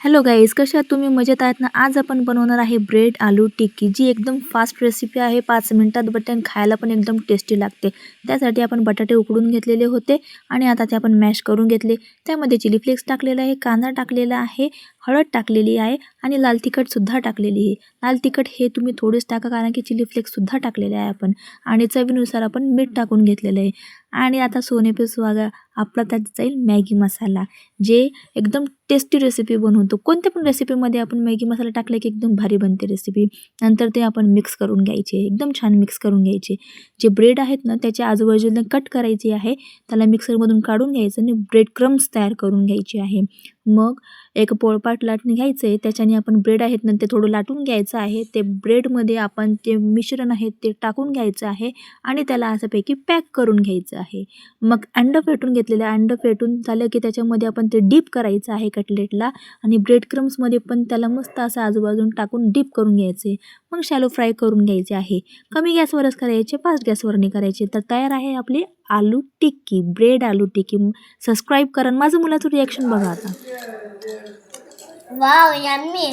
Hello guys, कशा आहात तुम्ही? मजेत आहात ना? आज आपण बनवणार आहे ब्रेड आलू टिक्की, जी एकदम फास्ट रेसिपी आहे. 5 मिनिटात बनते आणि खायला पण एकदम टेस्टी लागते. त्यासाठी आपण बटाटे उकडून घेतलेले होते आणि आता ते आपण मॅश करून घेतले. त्यामध्ये चिली फ्लेक्स टाकलेला आहे, कांदा टाकलेला आहे, हळद टाकलेली आहे आणि लाल तिखटसुद्धा टाकलेली आहे. लाल तिखट हे तुम्ही थोडेच टाका, कारण की चिली फ्लेक्ससुद्धा टाकलेले आहे आपण. आणि चवीनुसार आपण मीठ टाकून घेतलेलं आहे. आणि आता सोने पे सुहागा आपला त्यात जाईल मॅगी मसाला, जे एकदम टेस्टी रेसिपी बनवतो. कोणत्या पण रेसिपीमध्ये आपण मॅगी मसाला टाकला की एकदम भारी बनते रेसिपी. नंतर ते आपण मिक्स करून घ्यायचे, एकदम छान मिक्स करून घ्यायचे. जे ब्रेड आहेत ना, त्याच्या आजूबाजूला कट करायचे आहे, त्याला मिक्सरमधून काढून घ्यायचं आणि ब्रेड क्रम्स तयार करून घ्यायचे आहे. मग एक पोळपाट लाटून घ्यायचं आहे, त्याच्याने आपण ब्रेड आहेत ना ते थोडं लाटून घ्यायचं आहे. ते ब्रेडमध्ये आपण ते मिश्रण आहे ते टाकून घ्यायचं आहे आणि त्याला असंपैकी पॅक करून घ्यायचं आहे. मग अंडं फेटून घेतलेलं आहे, अंडं फेटून झालं की त्याच्यामध्ये आपण ते डीप करायचं आहे कटलेटला आणि ब्रेड क्रम्समध्ये पण त्याला मस्त असं आजूबाजून टाकून डीप करून घ्यायचे. मग शॅलो फ्राय करून घ्यायचे आहे. कमी गॅसवरच करायचे, फास्ट गॅसवर नाही करायचे. तर तयार आहे आपली आलू टिक्की, ब्रेड आलू टिक्की. सबस्क्राईब करा. माझं मुलाचं रिॲक्शन बघा आता. Wow, yummy.